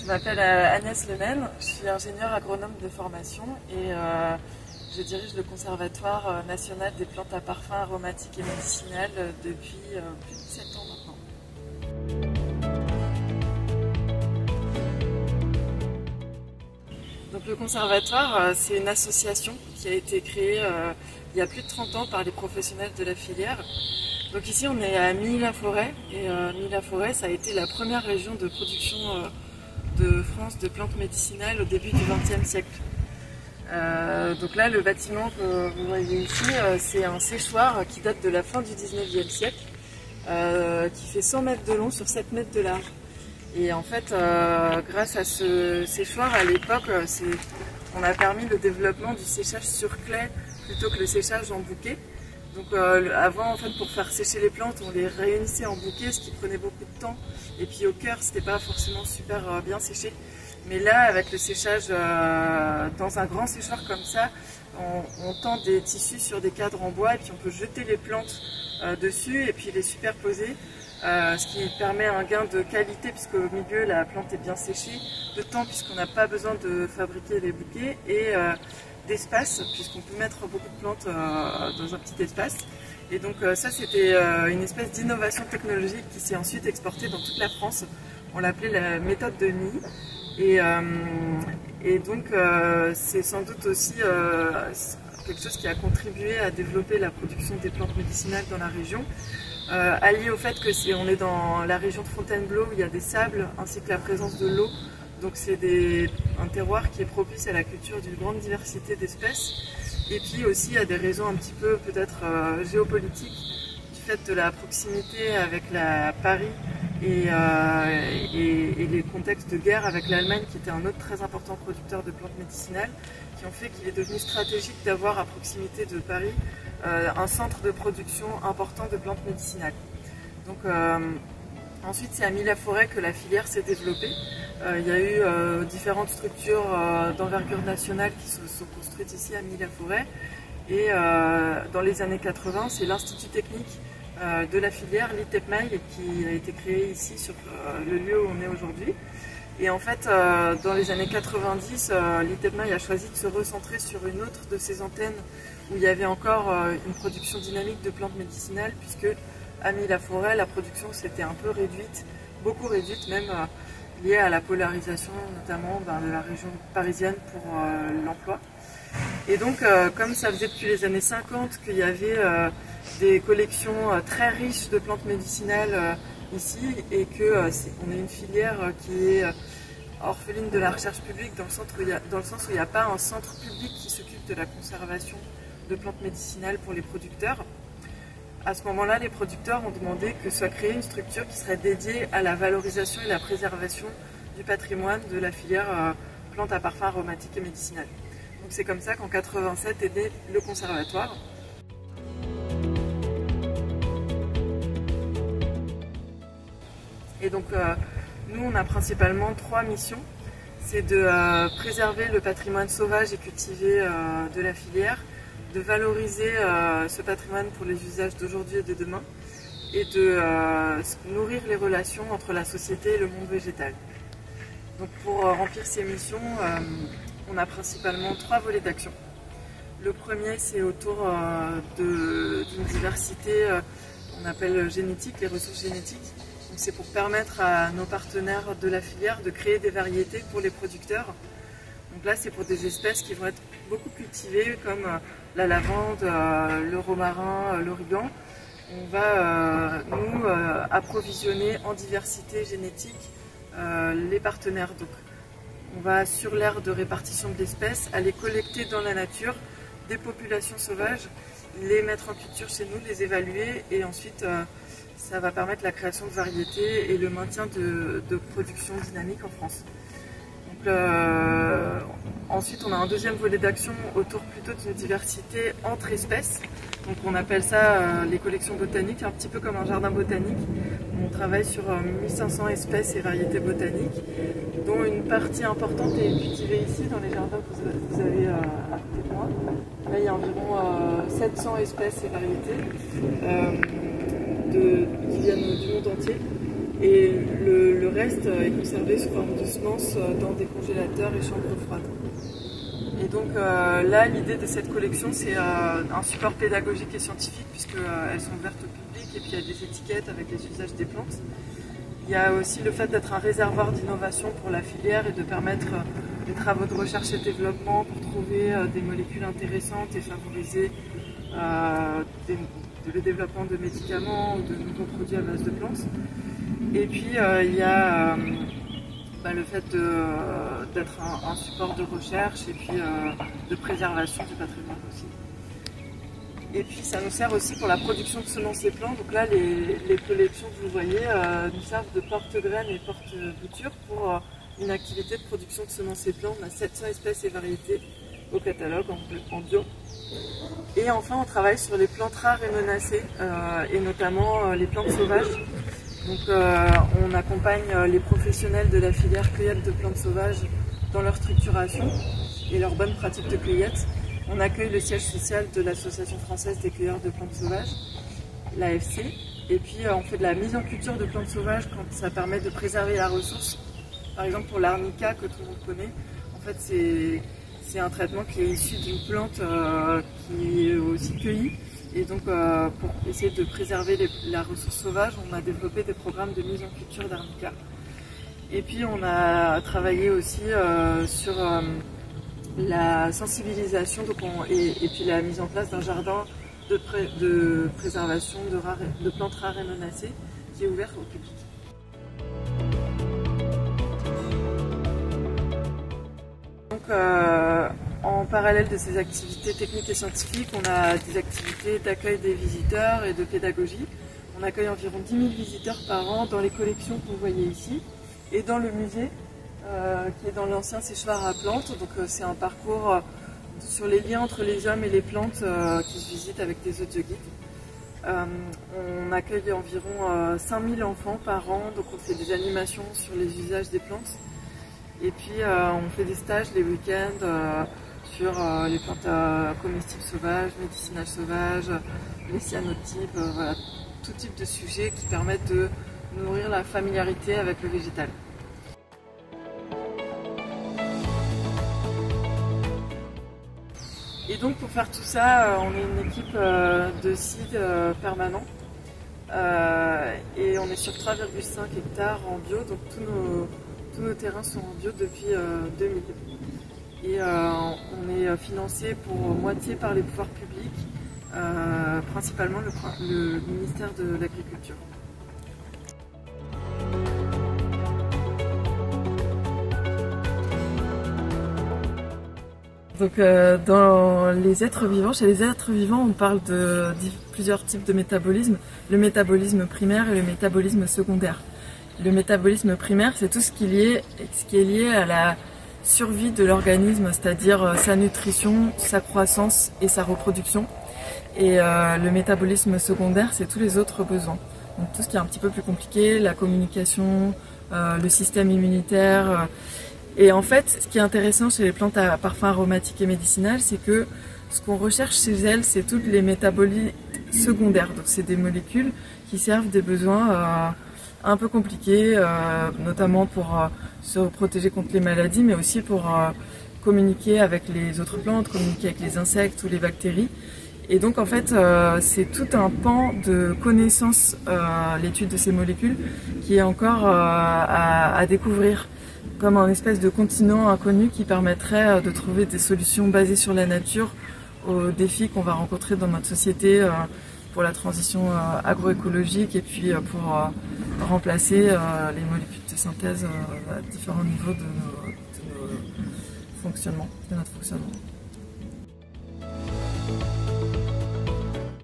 Je m'appelle Agnès Lemaine, je suis ingénieure agronome de formation et je dirige le Conservatoire national des plantes à parfum aromatiques et médicinales depuis plus de 7 ans maintenant. Donc le Conservatoire, c'est une association qui a été créée il y a plus de 30 ans par les professionnels de la filière. Donc ici on est à Milly-la-Forêt et Milly-la-Forêt ça a été la première région de production de France de plantes médicinales au début du XXe siècle. Donc là le bâtiment que vous voyez ici c'est un séchoir qui date de la fin du XIXe siècle qui fait 100 mètres de long sur 7 mètres de large. Et en fait grâce à ce séchoir à l'époque on a permis le développement du séchage sur clé plutôt que le séchage en bouquet. Donc avant, en fait, pour faire sécher les plantes, on les réunissait en bouquet, ce qui prenait beaucoup de temps. Et puis au cœur, c'était pas forcément super bien séché. Mais là, avec le séchage dans un grand séchoir comme ça, on tend des tissus sur des cadres en bois et puis on peut jeter les plantes dessus et puis les superposer. Ce qui permet un gain de qualité puisqu'au milieu la plante est bien séchée, de temps puisqu'on n'a pas besoin de fabriquer les bouquets et d'espace puisqu'on peut mettre beaucoup de plantes dans un petit espace. Et donc ça c'était une espèce d'innovation technologique qui s'est ensuite exportée dans toute la France. On l'appelait la méthode de Milly et donc c'est sans doute aussi quelque chose qui a contribué à développer la production des plantes médicinales dans la région. Allié au fait que on est dans la région de Fontainebleau où il y a des sables ainsi que la présence de l'eau, donc c'est un terroir qui est propice à la culture d'une grande diversité d'espèces et puis aussi à des raisons un petit peu peut-être géopolitiques du fait de la proximité avec Paris et les contextes de guerre avec l'Allemagne qui était un autre très important producteur de plantes médicinales qui ont fait qu'il est devenu stratégique d'avoir à proximité de Paris un centre de production important de plantes médicinales. Donc, ensuite, c'est à Milly-la-Forêt que la filière s'est développée. Il y a eu différentes structures d'envergure nationale qui se sont construites ici à Milly-la-Forêt. Et dans les années 80, c'est l'Institut technique de la filière, l'ITEPMAI, qui a été créé ici sur le lieu où on est aujourd'hui. Et en fait, dans les années 90, l'ITEPMAI a choisi de se recentrer sur une autre de ses antennes où il y avait encore une production dynamique de plantes médicinales, puisque à Milly-la-Forêt, la production s'était un peu réduite, beaucoup réduite même, liée à la polarisation notamment de la région parisienne pour l'emploi. Et donc, comme ça faisait depuis les années 50 qu'il y avait des collections très riches de plantes médicinales ici, et qu'on est une filière qui est orpheline de la recherche publique dans le sens où il n'y a pas un centre public qui s'occupe de la conservation de plantes médicinales pour les producteurs. À ce moment-là, les producteurs ont demandé que soit créée une structure qui serait dédiée à la valorisation et la préservation du patrimoine de la filière plantes à parfum aromatiques et médicinales. Donc c'est comme ça qu'en 87 est né le Conservatoire. Et donc nous on a principalement 3 missions. C'est de préserver le patrimoine sauvage et cultivé de la filière, de valoriser ce patrimoine pour les usages d'aujourd'hui et de demain, et de nourrir les relations entre la société et le monde végétal. Donc pour remplir ces missions, on a principalement 3 volets d'action. Le premier c'est autour d'une diversité, on appelle génétique, les ressources génétiques. C'est pour permettre à nos partenaires de la filière de créer des variétés pour les producteurs. Donc là, c'est pour des espèces qui vont être beaucoup cultivées comme la lavande, le romarin, l'origan. On va nous approvisionner en diversité génétique les partenaires. Donc, on va sur l'aire de répartition de l'espèce aller collecter dans la nature des populations sauvages, les mettre en culture chez nous, les évaluer et ensuite ça va permettre la création de variétés et le maintien de production dynamique en France. Donc, ensuite, on a un deuxième volet d'action autour plutôt d'une diversité entre espèces. Donc, on appelle ça les collections botaniques, un petit peu comme un jardin botanique. On travaille sur 1500 espèces et variétés botaniques, dont une partie importante est cultivée ici dans les jardins que vous avez à côté de moi. Là, il y a environ 700 espèces et variétés qui viennent du monde entier. et le reste est conservé sous forme de semences dans des congélateurs et chambres froides. Et donc là, l'idée de cette collection, c'est un support pédagogique et scientifique, puisqu'elles sont ouvertes au public, et puis il y a des étiquettes avec les usages des plantes. Il y a aussi le fait d'être un réservoir d'innovation pour la filière et de permettre des travaux de recherche et développement pour trouver des molécules intéressantes et favoriser le développement de médicaments ou de nouveaux produits à base de plantes. Et puis il y a le fait d'être un support de recherche et puis de préservation du patrimoine aussi. Et puis ça nous sert aussi pour la production de semences et plants. Donc là, les collections que vous voyez nous servent de porte-graines et porte-boutures pour une activité de production de semences et plants. On a 700 espèces et variétés au catalogue en bio. Et enfin, on travaille sur les plantes rares et menacées, et notamment les plantes sauvages. Donc on accompagne les professionnels de la filière cueillette de plantes sauvages dans leur structuration et leurs bonnes pratiques de cueillette. On accueille le siège social de l'Association française des cueilleurs de plantes sauvages, l'AFC, et puis on fait de la mise en culture de plantes sauvages quand ça permet de préserver la ressource. Par exemple pour l'arnica que tout le monde connaît, en fait c'est un traitement qui est issu d'une plante qui est aussi cueillie. Et donc pour essayer de préserver la ressource sauvage, on a développé des programmes de mise en culture d'arnica. Et puis on a travaillé aussi sur la sensibilisation et puis la mise en place d'un jardin de préservation de plantes rares et menacées qui est ouvert au public. Donc, en parallèle de ces activités techniques et scientifiques, on a des activités d'accueil des visiteurs et de pédagogie. On accueille environ 10 000 visiteurs par an dans les collections que vous voyez ici et dans le musée qui est dans l'ancien séchoir à plantes. Donc c'est un parcours sur les liens entre les hommes et les plantes qui se visitent avec des audioguides. On accueille environ 5000 enfants par an, donc on fait des animations sur les usages des plantes. Et puis on fait des stages les week-ends sur les plantes comestibles sauvages, médicinales sauvages, les cyanotypes, voilà, tout type de sujets qui permettent de nourrir la familiarité avec le végétal. Et donc pour faire tout ça, on est une équipe de seed permanent et on est sur 3,5 hectares en bio, donc tous nos terrains sont en bio depuis 2000. Et on est financé pour moitié par les pouvoirs publics, principalement le ministère de l'Agriculture. Donc dans les êtres vivants, chez les êtres vivants, on parle de plusieurs types de métabolisme, le métabolisme primaire et le métabolisme secondaire. Le métabolisme primaire, c'est tout ce qui est lié à la survie de l'organisme, c'est-à-dire sa nutrition, sa croissance et sa reproduction. Et le métabolisme secondaire, c'est tous les autres besoins. Donc tout ce qui est un petit peu plus compliqué, la communication, le système immunitaire. Et en fait, ce qui est intéressant chez les plantes à parfum aromatique et médicinal, c'est que ce qu'on recherche chez elles, c'est toutes les métabolites secondaires. Donc c'est des molécules qui servent des besoins un peu compliqués, notamment pour se protéger contre les maladies, mais aussi pour communiquer avec les autres plantes, communiquer avec les insectes ou les bactéries. Et donc en fait, c'est tout un pan de connaissances, l'étude de ces molécules, qui est encore à découvrir, comme un espèce de continent inconnu qui permettrait de trouver des solutions basées sur la nature aux défis qu'on va rencontrer dans notre société pour la transition agroécologique et puis pour remplacer les molécules de synthèse à différents niveaux de notre fonctionnement.